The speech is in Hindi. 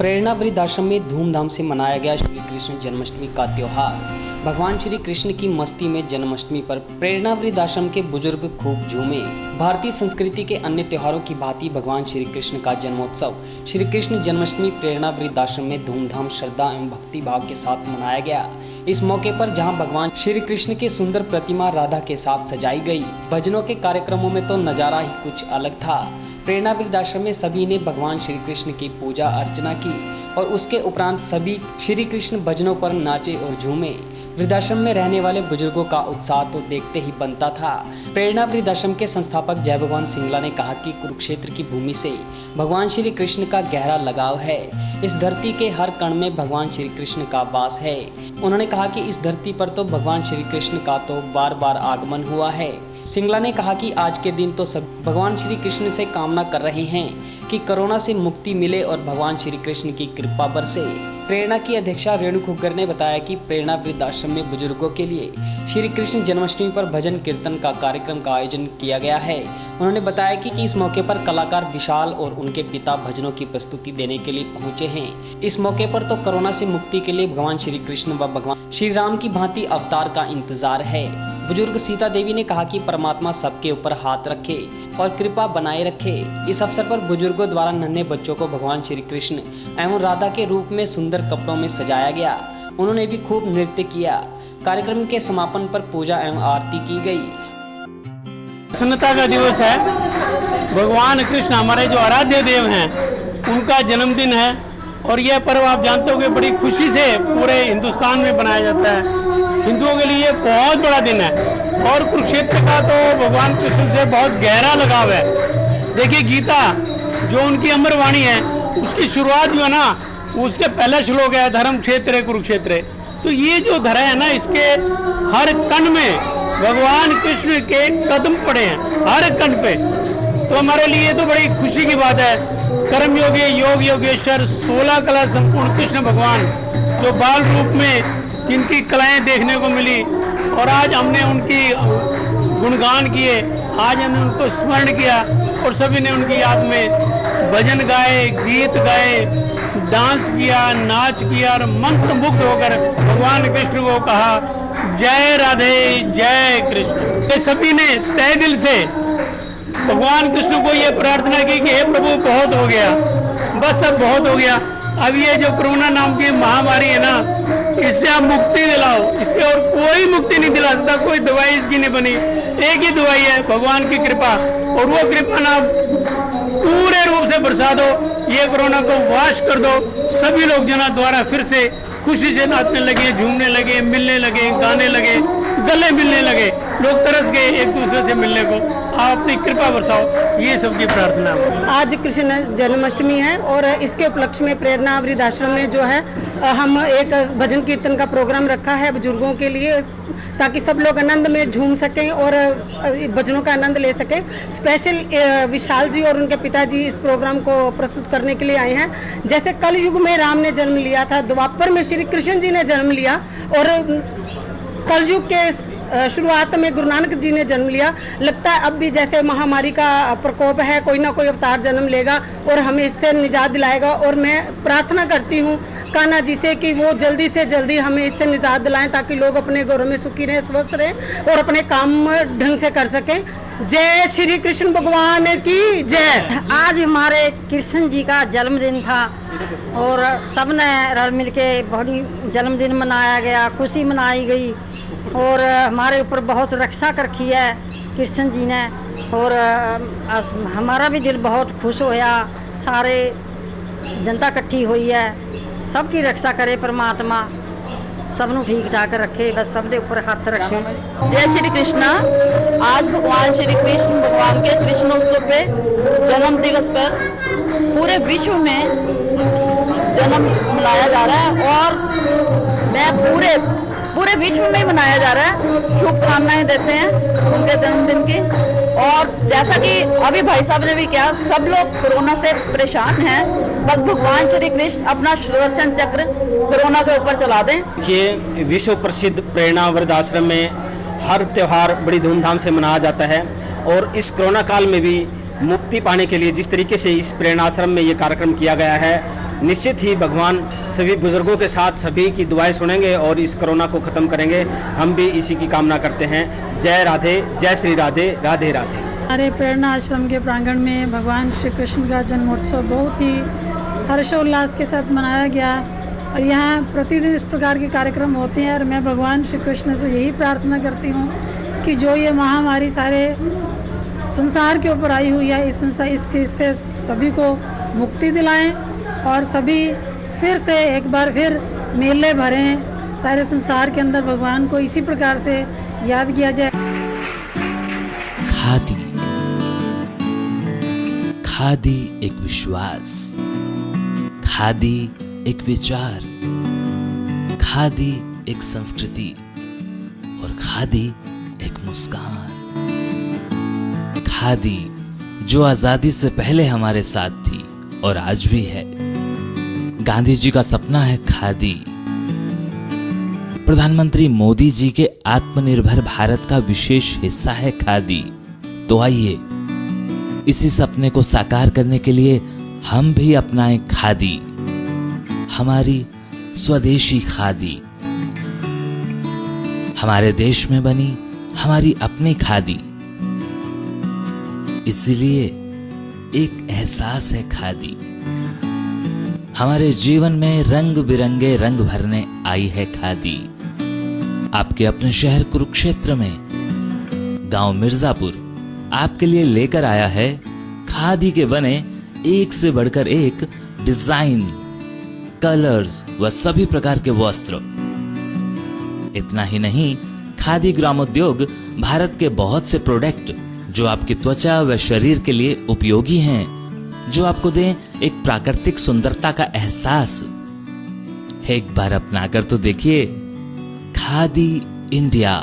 प्रेरणा वृद्धाश्रम में धूमधाम से मनाया गया श्री कृष्ण जन्माष्टमी का त्योहार। भगवान श्री कृष्ण की मस्ती में जन्माष्टमी पर प्रेरणा वृद्धाश्रम के बुजुर्ग खूब झूमे। भारतीय संस्कृति के अन्य त्योहारों की भांति भगवान श्री कृष्ण का जन्मोत्सव श्री कृष्ण जन्माष्टमी प्रेरणा वृद्धाश्रम में धूमधाम, श्रद्धा एवं भक्ति भाव के साथ मनाया गया। इस मौके पर जहां भगवान श्री कृष्ण की सुंदर प्रतिमा राधा के साथ सजाई गई, भजनों के कार्यक्रमों में तो नजारा ही कुछ अलग था। प्रेरणा वृद्धाश्रम में सभी ने भगवान श्री कृष्ण की पूजा अर्चना की और उसके उपरांत सभी श्री कृष्ण भजनों पर नाचे और झूमे। वृद्धाश्रम में रहने वाले बुजुर्गों का उत्साह तो देखते ही बनता था। प्रेरणा वृद्धाश्रम के संस्थापक जय भगवान सिंगला ने कहा कि कुरुक्षेत्र की भूमि से भगवान श्री कृष्ण का गहरा लगाव है। इस धरती के हर कण में भगवान श्री कृष्ण का वास है। उन्होंने कहा कि इस धरती पर तो भगवान श्री कृष्ण का तो बार बार आगमन हुआ है। सिंगला ने कहा कि आज के दिन तो सब भगवान श्री कृष्ण से कामना कर रहे हैं कि कोरोना से मुक्ति मिले और भगवान श्री कृष्ण की कृपा बरसे। प्रेरणा की अध्यक्षा रेणु खुग्गर ने बताया कि प्रेरणा वृद्धाश्रम में बुजुर्गों के लिए श्री कृष्ण जन्माष्टमी पर भजन कीर्तन का कार्यक्रम का आयोजन किया गया है। उन्होंने बताया कि इस मौके पर कलाकार विशाल और उनके पिता भजनों की प्रस्तुति देने के लिए पहुंचे हैं। इस मौके पर तो कोरोना से मुक्ति के लिए भगवान श्री कृष्ण व भगवान श्री राम की भांति अवतार का इंतजार है। बुजुर्ग सीता देवी ने कहा कि परमात्मा सबके ऊपर हाथ रखे और कृपा बनाए रखे। इस अवसर पर बुजुर्गों द्वारा नन्हे बच्चों को भगवान श्री कृष्ण एवं राधा के रूप में सुंदर कपड़ों में सजाया गया। उन्होंने भी खूब नृत्य किया। कार्यक्रम के समापन पर पूजा एवं आरती की गई। प्रसन्नता का दिवस है। भगवान कृष्ण हमारे जो आराध्य देव हैं, उनका जन्मदिन है और यह पर्व आप जानते हो कि बड़ी खुशी से पूरे हिंदुस्तान में बनाया जाता है। हिंदुओं के लिए बहुत बड़ा दिन है और कुरुक्षेत्र का तो भगवान कृष्ण से बहुत गहरा लगाव है। देखिए, गीता जो उनकी अमर वाणी है, उसकी शुरुआत जो है ना, उसके पहला श्लोक है धर्म क्षेत्र कुरुक्षेत्र। तो ये जो धरा है ना, इसके हर कण में भगवान कृष्ण के कदम पड़े हैं, हर कण पे। तो हमारे लिए तो बड़ी खुशी की बात है। कर्म योगी योग योगेश्वर 16 कला संपूर्ण कृष्ण भगवान जो बाल रूप में जिनकी कलाएं देखने को मिली और आज हमने उनकी गुणगान किए, आज हमने उनको स्मरण किया और सभी ने उनकी याद में भजन गाए, गीत गाए, डांस किया, नाच किया और मंत्र मुग्ध होकर भगवान कृष्ण को कहा जय राधे जय कृष्ण। ये सभी ने तहे दिल से भगवान कृष्ण को ये प्रार्थना की कि हे प्रभु, बहुत हो गया, बस अब बहुत हो गया। अब ये जो कोरोना नाम की महामारी है ना, इससे आप मुक्ति दिलाओ। इससे और कोई मुक्ति नहीं दिला सकता, कोई दवाई इसकी नहीं बनी। एक ही दवाई है, भगवान की कृपा, और वो कृपा ना पूरे रूप से बरसा दो, ये कोरोना को वाश कर दो। सभी लोग जना द्वारा फिर से खुशी से नाचने लगे, झूमने लगे, मिलने लगे, गाने लगे, गले मिलने लगे, लोग तरस गए एक दूसरे से मिलने को। आप अपनी कृपा बरसाओ, ये सबकी प्रार्थना है। आज कृष्ण जन्माष्टमी है और इसके उपलक्ष्य में प्रेरणा वृद्धाश्रम में जो है हम एक भजन कीर्तन का प्रोग्राम रखा है बुजुर्गों के लिए, ताकि सब लोग आनंद में झूम सकें और भजनों का आनंद ले सकें। स्पेशल विशाल जी और उनके पिताजी इस प्रोग्राम को प्रस्तुत करने के लिए आए हैं। जैसे कल युग में राम ने जन्म लिया था, द्वापर में श्री कृष्ण जी ने जन्म लिया और कल युग के शुरुआत में गुरु नानक जी ने जन्म लिया। लगता है अब भी जैसे महामारी का प्रकोप है, कोई ना कोई अवतार जन्म लेगा और हमें इससे निजात दिलाएगा। और मैं प्रार्थना करती हूँ कान्हा जी से कि वो जल्दी से जल्दी हमें इससे निजात दिलाएं, ताकि लोग अपने घरों में सुखी रहें, स्वस्थ रहें और अपने काम ढंग से कर सकें। जय श्री कृष्ण भगवान की जय। आज हमारे कृष्ण जी का जन्मदिन था और सब ने रल मिल के बड़ी जन्मदिन मनाया गया, खुशी मनाई गई और हमारे ऊपर बहुत रक्षा कर रखी है कृष्ण जी ने। और हमारा भी दिल बहुत खुश होया। सारे जनता इकट्ठी हुई है, सबकी रक्षा करे परमात्मा, सबनों ठीक ठाक रखे, बस सब दे ऊपर हाथ रखे। जय श्री कृष्णा। आज भगवान श्री कृष्ण भगवान के कृष्णोत्सव पे जन्म दिवस पर पूरे विश्व में जन्म मनाया जा रहा है और मैं पूरे विश्व में मनाया जा रहा है। शुभकामनाएं देते हैं उनके जन्मदिन की। और जैसा कि अभी भाई साहब ने भी कहा, सब लोग कोरोना से परेशान हैं, बस भगवान श्री कृष्ण अपना सुदर्शन चक्र कोरोना के ऊपर चला दें। ये विश्व प्रसिद्ध प्रेरणा वृद्धाश्रम में हर त्यौहार बड़ी धूमधाम से मनाया जाता है और इस कोरोना काल में भी मुक्ति पाने के लिए जिस तरीके से इस प्रेरणाश्रम में ये कार्यक्रम किया गया है, निश्चित ही भगवान सभी बुजुर्गों के साथ सभी की दुआएं सुनेंगे और इस कोरोना को ख़त्म करेंगे। हम भी इसी की कामना करते हैं। जय राधे, जय श्री राधे, राधे राधे। हमारे प्रेरणा आश्रम के प्रांगण में भगवान श्री कृष्ण का जन्मोत्सव बहुत ही हर्षोल्लास के साथ मनाया गया और यहाँ प्रतिदिन इस प्रकार के कार्यक्रम होते हैं। और मैं भगवान श्री कृष्ण से यही प्रार्थना करती हूँ कि जो ये महामारी सारे संसार के ऊपर आई हुई है, इससे सभी को मुक्ति दिलाएं और सभी फिर से एक बार फिर मेले भरें, सारे संसार के अंदर भगवान को इसी प्रकार से याद किया जाए। खादी, खादी एक विश्वास, खादी एक विचार, खादी एक संस्कृति और खादी एक मुस्कान। खादी जो आजादी से पहले हमारे साथ थी और आज भी है। गांधी जी का सपना है खादी। प्रधानमंत्री मोदी जी के आत्मनिर्भर भारत का विशेष हिस्सा है खादी। तो आइए इसी सपने को साकार करने के लिए हम भी अपनाएं खादी, हमारी स्वदेशी खादी, हमारे देश में बनी हमारी अपनी खादी। इसीलिए एक एहसास है खादी। हमारे जीवन में रंग बिरंगे रंग भरने आई है खादी। आपके अपने शहर कुरुक्षेत्र में गांव मिर्जापुर आपके लिए लेकर आया है खादी के बने एक से बढ़कर एक डिजाइन, कलर्स व सभी प्रकार के वस्त्र। इतना ही नहीं, खादी ग्रामोद्योग भारत के बहुत से प्रोडक्ट जो आपकी त्वचा व शरीर के लिए उपयोगी हैं, जो आपको दें एक प्राकृतिक सुंदरता का एहसास। एक बार अपनाकर तो देखिए। खादी इंडिया।